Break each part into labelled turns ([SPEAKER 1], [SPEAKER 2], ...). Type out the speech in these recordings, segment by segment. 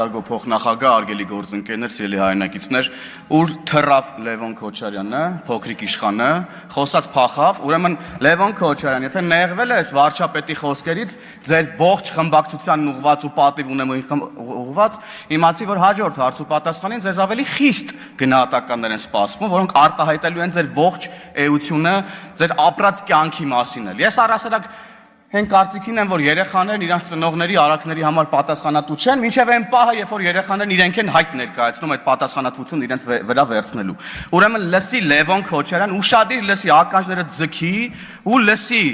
[SPEAKER 1] Արգո փոխնախագահ արգելի գործընկերներ, սիրելի հայրենակիցներ, ուր թռավ Լևոն Քոչարյանը, փոքրիկ իշխանը, խոսած փախավ, ուրեմն Լևոն Քոչարյան, եթե նեղվել ես վարչապետի խոսքերից, ձեր ողջ խմբակցությանն ուղված ու պատիվ ունեմ ուղված, իմացի, որ հաջորդ հարց ու պատասխանին ձեզ ավելի խիստ գնահատականներ են սպասվում, որոնք արտահայտելու են ձեր ողջ էությունը, ձեր ապրած կյանքի մասին էլ։ Ես առասարակ Հեն կարծիքին եմ, որ երեխաներն իրանց ծնողների արարքների համար պատասխանատու չեն, մինչև այն պահը, երբ որ երեխաներն իրենք են հայտ ներկայացնում այդ պատասխանատվությունն իրենց վրա վերցնելու։ Ուրեմն լսի Լևոն Քոչարյան, ուշադիր լսի, ականջները ձգի ու լսի։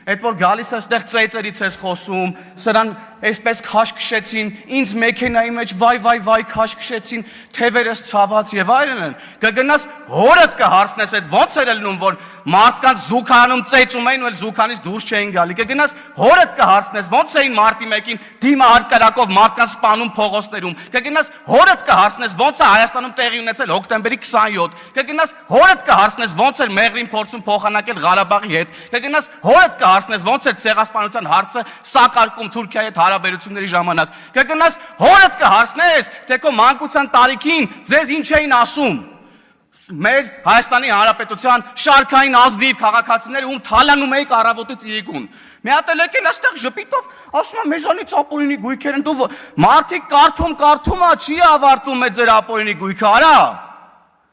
[SPEAKER 1] Այդ որ գալիս է այստեղ ծեծերից ես խոսում, սրան այսպես քաշ քշեցին, ինձ մեքենայի մեջ վայ քաշ քշեցին, թևերս ցաված եւ այլն, կգնաս հորդ կհարցնես, այդ ո՞նց էր ելնում, որ մարդկանց զուգանում ծեծում էին ու էլ զուգանից դուրս չէին գալի, կգնաս հորդ կհարցնես, ո՞նց էին մարտի 1-ին դիմահարկարակով մարդկանց սպանում փողոցներում, կգնաս հորդ կհարցնես, ո՞նց է Հայաստանում տեղի ունեցել հոկտեմբերի 27, կգնաս հորդ կհարցնես, ո՞նց էր Մեղրին փորձում փոխանակել Ղարաբաղի հետ, կգնաս հորդ կհարցնես, ո՞նց էր ցեղասպանության հարցը սակարկում Թուրքիայի հետ հարաբերությունների ժամանակ, կգնաս հորդ կհարցնես, թե քո մանկության տարիքին ձեզ ինչ էին ասում։ Մեր Հայաստանի Հանրապետության շարքային ազնիվ քաղաքացիները ում թալանում էիք առավոտից իրիկուն։ Մի հատ էլ եկել այստեղ ժպիտով, ասում եմ մեզանից ապօրինի գույքեր են, դու մարդիկ կարդում չի ավարտվում է ձեր ապօրինի գույքը, արա։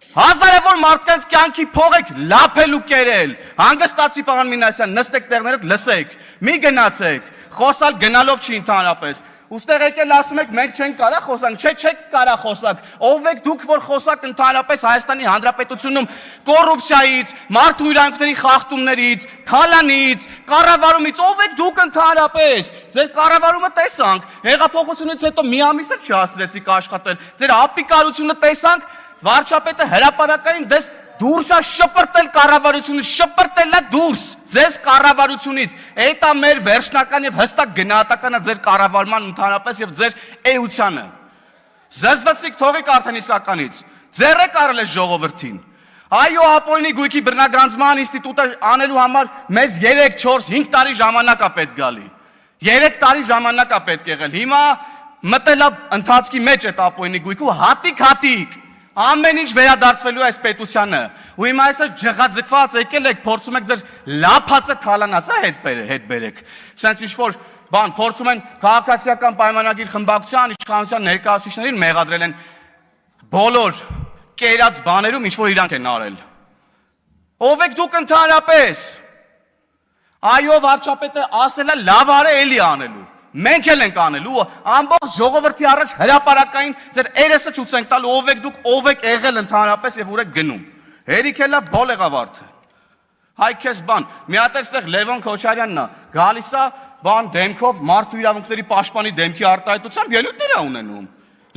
[SPEAKER 1] Հազարավոր մարդկանց կյանքի փող եք լափելու կերել։ Հանգստացի պարոն Մինասյան, նստեք տեղներդ լսեք, մի գնացեք, խոսալ գնալով չի ընդհանրապես։ Ուստեղ եկել ասում եք մենք չենք կարա խոսանք, չեք կարա խոսանք, ով եք դուք որ խոսակ ընդհանրապես Հայաստանի Հանրապետությունում կոռուպցիայից, մարդու իրավունքների խախտումներից, թալանից, կառավարումից, ով եք դուք ընդհանրապես։ Ձեր կառավարումը տեսանք, հեղափոխությունից հետո մի ամիս էլ չհասցրեցիք աշխատել, ձեր ապիկարությունը տեսանք, վարչապետը հրապարակային դες դուրս է շպրտել կառավարությունից, շպրտել է դուրս ձեզ կառավարությունից։ Այդ է մեր վերջնական եւ հստակ գնահատականը ձեր կառավարման ընդհանրապես եւ ձեր էությանը։ Զզվացրիք թողեք արդեն իսկականից։ Ձեր եք արել այս ժողովրդին։ Այո, ապօրինի գույքի բռնագանձման ինստիտուտը անելու համար մեզ 3, 4, 5 տարի ժամանակ է պետք գալի։ 3 տարի ժամանակ է պետք եղել։ Հիմա մտել է ընթացքի մեջ այդ ապօրինի գույքը հատիկ ամեն ինչ վերադարձվելու է այս պետությանը։ Ու հիմա այսպես ջղաձգված եկել եք, փորձում եք ձեր լափածը թալանացա հետ բերեք։ Սենց ինչ-որ բան փորձում են քաղաքացիական պայմանագիր խմբակցության իշխանության ներկայացուցիչներին մեղադրել են բոլոր կերած բաներում ինչ-որ իրանք են արել։ Ով եք դուք ընդհանրապես։ Այո, վարչապետը ասել է լավ արե էլի անելու։ Մենք էլ ենք անելու, ամբողջ ժողովրդի առաջ հրապարակային ձեր երեսը ցույց ենք տալու ով եք դուք, ով եք եղել ընդհանրապես եւ ուր եք գնում։ Հերիք էլա բոլ եղավարդը։ Հայ քեզ բան, մի հատ այստեղ Լևոն Քոչարյանն է, գալիս է բան դեմքով մարդու իրավունքների պաշտպանի դեմքի արտահայտությամբ ելույթներ է ունենում։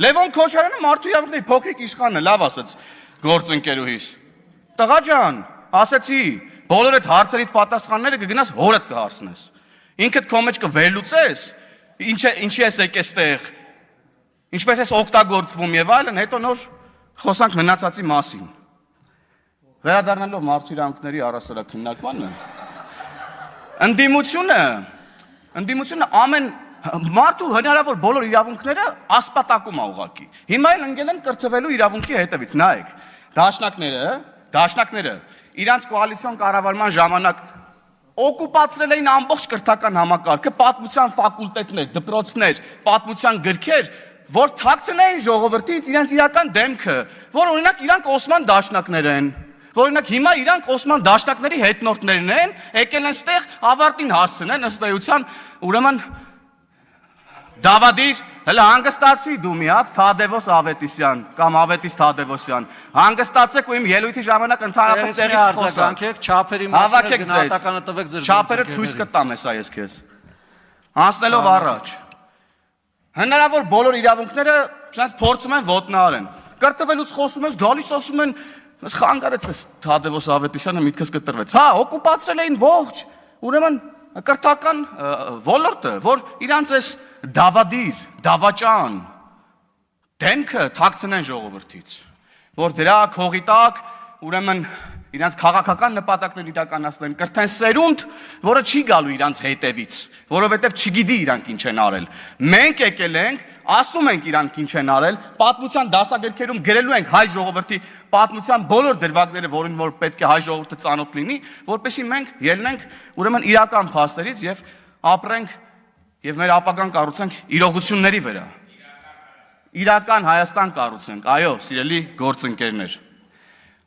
[SPEAKER 1] Լևոն Քոչարյանը մարդու իրավունքների փոքրիկ իշխանն է, լավ ասաց գործընկերուհիս։ Տղա ջան, ասեցի, բոլոր այդ հարցերից պատասխանները կգնաս հորդ կհարցնես։ Ինքդ քո մեջ կվերլուծես ինչի ես եկես տեղ, ինչպես ես օգտագործվում եւ այլն, հետո նոր խոսանք մնացածի մասին։ Վերադառնալով մարդու իրավունքների առասարակ քննարկմանը, ընդդիմությունը ամեն մարդու հնարավոր բոլոր իրավունքները ասպատակում է ուղղակի։ Հիմա էլ ընկել են կրթվելու իրավունքի հետևից, նայեք, դաշնակները իրանց կոալիցիոն կառավարման ժամանակ օկուպացրել էին ամբողջ կրթական համակարգը, պատմության ֆակուլտետներ, դպրոցներ, պատմության գրքեր, որ թաքցնեին ժողովրդից իրենց իրական դեմքը, որ օրինակ իրանք Օսման դաշնակներ են, որ օրինակ հիմա իրանք Օսման դաշնակների հետնորդներն են, եկել են ստեղ ավարտին հասցնեն ըստ էության, ուրեմն Դավադիր, հələ հանգստացի դու մի հատ Թադևոս Ավետիսյան կամ Ավետիս Թադևոսյան, հանգստացեք ու իմ ելույթի ժամանակ ընդհանրապես տեղից խոսանք,
[SPEAKER 2] չափերի մասին գնահատականը տվեք ձեր
[SPEAKER 1] չափերը ցույց կտամ հեսա ես քեզ։ Անցնելով առաջ։ Հնարավոր բոլոր իրավունքները ցած փորձում են ոտնահարեն։ Կրթվելուց խոսում ես, գալիս ասում են, խանգարեցես Թադևոս Ավետիսյանը միտքս կտրվեց։ Հա, օկուպացրել էին ողջ, ուրեմն կրթական ոլորտը, որ իրանց էս դավադիր, դավաճան դեմքը թաքցնեն ժողովրդից, որ դրա քողի տակ ուրեմն իրանց քաղաքական նպատակներ իրականացնեն, կրթեն սերունդ, որը չի գալու իրանց հետևից, որովհետև չգիտի իրանք ինչ են արել։ Մենք եկել ենք, ասում ենք իրանք ինչ են արել, պատմության դասագրքերում գրելու ենք հայ ժողովրդի պատմության բոլոր դրվագները, որին որ պետք է հայ ժողովուրդը ծանոթ լինի, որպեսզի մենք ելնենք ուրեմն իրական փաստերից եւ ապրենք եւ մեր ապագան կառուցենք իրողությունների վրա։ Իրական Հայաստան կառուցենք, այո, սիրելի գործընկերներ։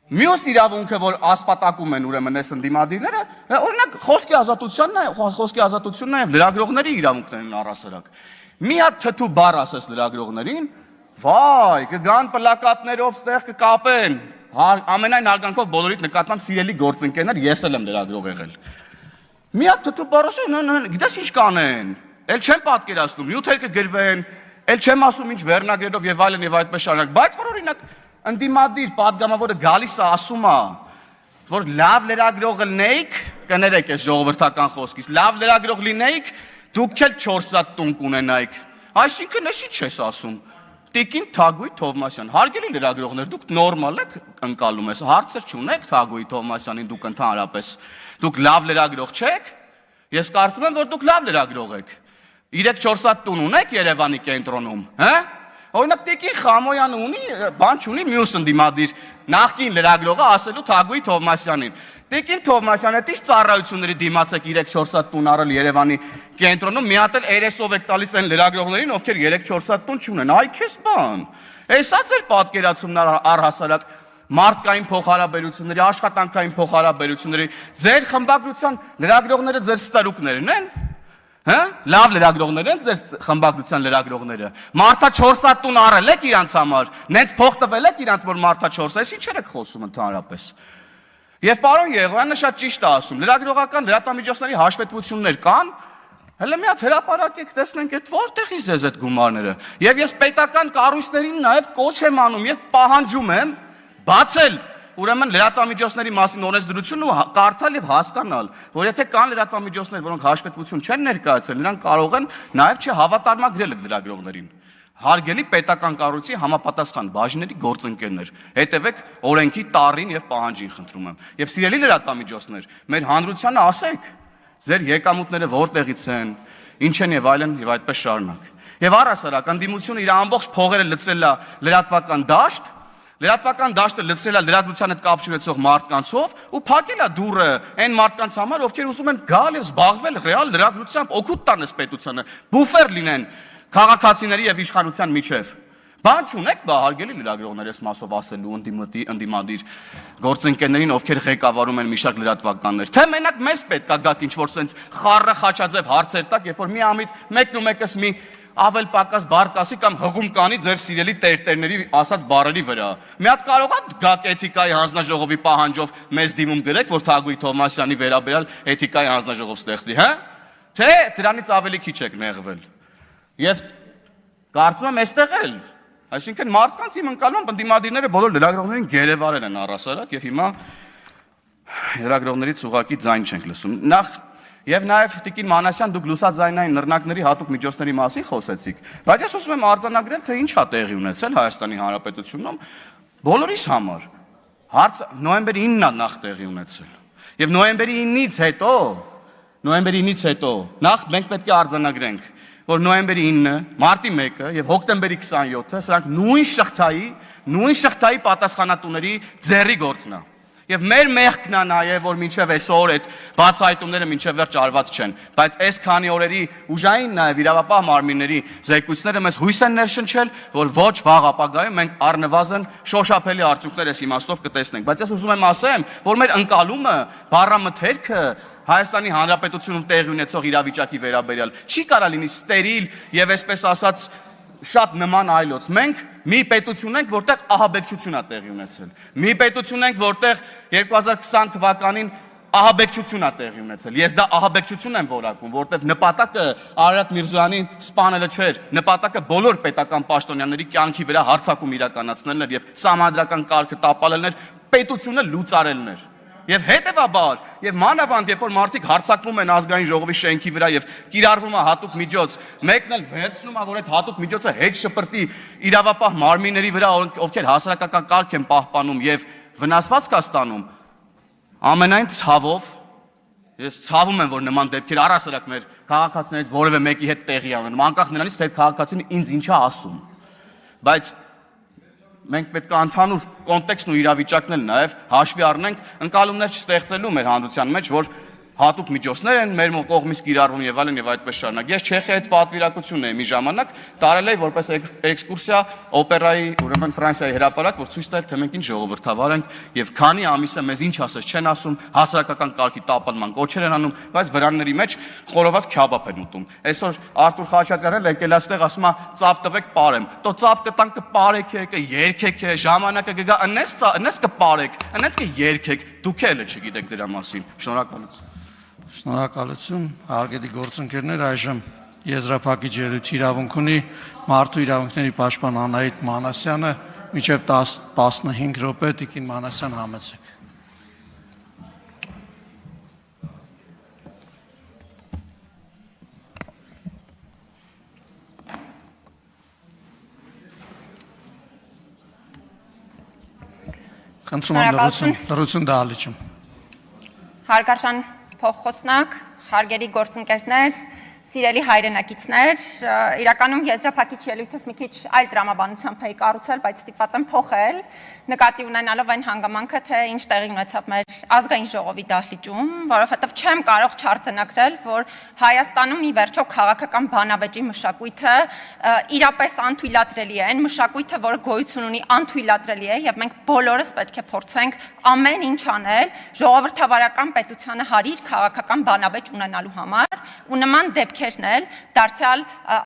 [SPEAKER 1] Մյուս իրավունքը, որ ասպատակում են ուրեմն այս ընդդիմադիրները, օրինակ խոսքի ազատությունն է եւ լրագրողների իրավունքներն առասարակ։ Մի հատ թթու բառ ասես լրագրողներին, վայ, կգան պլակատներով ստեղ կկապեն։ Ամենայն հարգանքով բոլորիդ նկատմամբ սիրելի գործընկերներ, ես էլ եմ լրագրող եղել։ Մի հատ թթու բառ ասեն, գիտես ինչ կանեն։ Էլ չեմ պատկերացնում, նյութեր կգրվեն, էլ չեմ ասում ինչ վերնագրերով եւ այլն եւ այդպես շարունակ, բայց որ օրինակ ընդդիմադիր падգամավորը գալիս է ասում է, որ լավ լրագրող լինեիք, կներեք այս ժողովրդական խոսքից, լավ լրագրող լինեիք, դուք էլ 4 սատ տուն կունենայիք։ Այսինքն էսի չես ասում։ Տիկին Թագուհի Թովմասյան, հարգելի լրագրողներ, դուք նորմալ եք ընկալում ես, հարցեր չունեք Թագուհի Թովմասյանին, դուք ընդհանրապես, դուք լավ լրագրող չեք։ Ես կարծում եմ, որ դուք լավ լրագրող եք։ 3-4 սատ տուն ունեք Երևանի կենտրոնում, հա? Օրինակ Տիկին Խամոյանը ունի, բան չունի, մյուս ընդդիմադիր նախկին լրագրողը ասելու Թագուհի Թովմասյանին։ Տիկին Թովմասյանը դիշ ծառայությունների դիմացեք 3-4 սատ տուն առել Երևանի կենտրոնում, մի հատ էլ երեսով եք տալիս այն լրագրողներին, ովքեր 3-4 սատ տուն չունեն։ Այ քեզ բան։ Էսա ձեր պատկերացումն առհասարակ մարդկային փոխհարաբերությունների, աշխատանքային փոխհարաբերությունների, ձեր խմբագրության լրագրողները ձեր ստարուկներն են։ Հա? Լավ լրագրողներ են ձեր խմբագրության լրագրողները։ Մարդա 4 սատ տուն առել եք իրանց համար, նենց փող տվել եք իրանց, որ մարդա 4 սատ, ինչեր եք խոսում ընդհանրապես։ Եվ պարոն Եղոյանը շատ ճիշտ է ասում, լրագրողական լրատվամիջոցների հաշվետվություններ կան, հələ մի հատ հրապարակեք, տեսնենք այդ որտեղից ձեզ այդ գումարները։ Եվ ես պետական կառույցներին նաև կոչ եմ անում եւ պահանջում եմ բացել ուրեմն լրատվամիջոցների մասին օրենսդրությունն ու կարդալ եւ հասկանալ, որ եթե կան լրատվամիջոցներ, որոնք հաշվետվություն չեն ներկայացրել, նրանք կարող են նաեւ չհավատարմագրել այդ լրագրողներին։ Հարգելի պետական կառույցի համապատասխան բաժինների գործընկերներ, հետևեք օրենքի տառին եւ պահանջին, խնդրում եմ։ Եվ սիրելի լրատվամիջոցներ, մեր հանրությանը ասեք, ձեր եկամուտները որտեղից են, ինչ են եւ այլն եւ այդպես շարունակ։ Եվ առհասարակ ընդդիմությունը իր ամբողջ փողերը լցրել է լրատվական դաշտ, լրատվական դաշտը լցրել է լրատվության հետ կապ ունեցող մարդկանցով ու փակել է դուռը այն մարդկանց համար, ովքեր ուզում են գալ եւ զբաղվել ռեալ լրագրությամբ, օգուտ տան այս պետությանը, բուֆեր լինեն քաղաքացիների եւ իշխանության միջև։ Բան չունեք, բա հարգելի լրագրողներ, ես մասով ասելու ընդդիմադիր գործընկերներին, ովքեր ղեկավարում են մի շարք լրատվականներ, թե մենակ մեզ պետք է գաք ինչ-որ sense խառը խաչաձև հարցեր տակ, երբ որ մի ամիտ մեկն ու մեկս մի ավել պակաս բառ կասի կամ հղում կանի ձեր սիրելի տերտերների ասած բառերի վրա։ Մի հատ կարող է գաք էթիկայի հանձնաժողովի պահանջով մեզ դիմում գրեք, որ Թագուհի Թովմասյանի վերաբերյալ էթիկայի հանձնաժողով ստեղծի, հա? Թե դրանից ավելի քիչ եք նեղվել։ Եվ կարծում եմ այստեղ էլ, այսինքն մարդկանց իմ ընկալում ընդդիմադիրները բոլոր լրագրողներին գերեվարել են առասարակ եւ հիմա լրագրողներից ուղակի ձայն չենք լսում։ Եվ նաև Տիկին Մանասյան, դուք լուսաձայնային նռնակների հատուկ միջոցների մասին խոսեցիք, բայց ես ուզում եմ արձանագրել, թե ինչ է տեղի ունեցել Հայաստանի Հանրապետությունում բոլորիս համար։ Հարցը նոյեմբերի 9-ն է նախ տեղի ունեցել։ Եվ նոյեմբերի 9-ից հետո նախ մենք պետք է արձանագրենք, որ նոյեմբերի 9-ը, մարտի 1-ը եւ հոկտեմբերի 27-ը սրանք նույն շղթայի պատասխանատուների ձեռի գործն է։ Եվ մեր մեղքն է նաև, որ մինչև այսօր այդ բացահայտումները մինչև վերջ արված չեն, բայց այս քանի օրերի ուժային նաև իրավապահ մարմինների զեկույցները մեզ հույս են ներշնչել, որ ոչ վաղ ապագայում մենք առնվազն շոշափելի արդյունքներ այս իմաստով կտեսնենք։ Բայց ես ուզում եմ ասեմ, որ մեր ընկալումը, բառամթերքը Հայաստանի Հանրապետությունում տեղի ունեցող իրավիճակի վերաբերյալ չի կարա լինի ստերիլ եւ այսպես ասած շատ նման այլոց։ Մենք մի պետություն ենք, որտեղ ահաբեկչություն է տեղի ունեցել։ Մի պետություն ենք, որտեղ 2020 թվականին ահաբեկչություն է տեղի ունեցել։ Ես դա ահաբեկչություն եմ որակում, որտեղ նպատակը Արարատ Միրզոյանին սպանելը չէր, նպատակը բոլոր պետական պաշտոնյաների կյանքի վրա հարձակում իրականացնելն էր եւ սահմանադրական կարգը տապալելն էր, պետությունը լուծարելն էր։ Եվ հետևաբար, եւ մանավանդ, երբ որ մարդիկ հարձակվում են ազգային ժողովի շենքի վրա եւ կիրառվում է հատուկ միջոց, մեկն էլ վերցնում է, որ այդ հատուկ միջոցը հետ շպրտի իրավապահ մարմինների վրա, ովքեր հասարակական կարգ են պահպանում եւ վնասվածք է ստանում, ամենայն ցավով ես ցավում եմ, որ նման դեպքեր առասարակ մեր քաղաքացիներից որևէ մեկի հետ տեղի ունեն, անկախ նրանից, թե քաղաքացին ինձ ինչ է ասում։ Բայց մենք պետք է ընդհանուր կոնտեքստն ու իրավիճակն էլ նաև հաշվի առնենք, ընկալումներ չստեղծելու մեր հանրության մեջ, որ հատուկ միջոցներ են մեր կողմից կիրառվում եւ այլն եւ այդպես շարունակ։ Ես Չեխիայից պատվիրակություն եմ մի ժամանակ տարել էի որպես էքսկուրսիա օպերայի, ուրեմն Ֆրանսիայի հրապարակ, որ ցույց տալ թե մենք ինչ ժողովրդավար ենք եւ քանի ամիս է մեզ ինչ ասես չեն ասում, հասարակական կարգի տապալման կոչեր են անում, բայց վրանների մեջ խորոված քյաբաբ են ուտում։ Այսօր Արթուր Խաչատրյանն եկել այստեղ ասում է ծափ տվեք պարեմ։ Տո ծափ կտան կպարեք, կերքեք, ժամանակը կգա, ընես կպարեք, ընես կերքեք, դուք էլ չգիտեք դրա մասին։ Շնորհակալություն։
[SPEAKER 2] Շնորհակալություն, հարգելի գործընկերներ, այժմ եզրափակիչ ելույթ իրավունք ունի մարդու իրավունքների պաշտպան Անահիտ Մանասյանը, մինչև 15 րոպե Տիկին Մանասյան համեցեք։ Խնդրում եմ լրություն դահլիճում։
[SPEAKER 3] Հարգարժան փոխխոսնակ, հարգելի գործընկերներ, սիրելի հայրենակիցներ, իրականում եզրափակիչ ելույթս մի քիչ այլ տրամաբանությամբ էի կառուցել, բայց ստիպված եմ փոխել, նկատի ունենալով այն հանգամանքը, թե ինչ տեղի ունեցավ մեր ազգային ժողովի դահլիճում, որովհետև չեմ կարող չարձանագրել, որ Հայաստանում ի վերջո քաղաքական բանավեճի մշակույթը իրապես անթույլատրելի է, այն մշակույթը, որը գոյություն ունի, անթույլատրելի է, եւ մենք բոլորս պետք է փորձենք ամեն ինչ անել ժողովրդավարական պետությանը հարիր քաղաքական բանավեճ ունենալու համար, ու նման դեպքերն էլ դարձյալ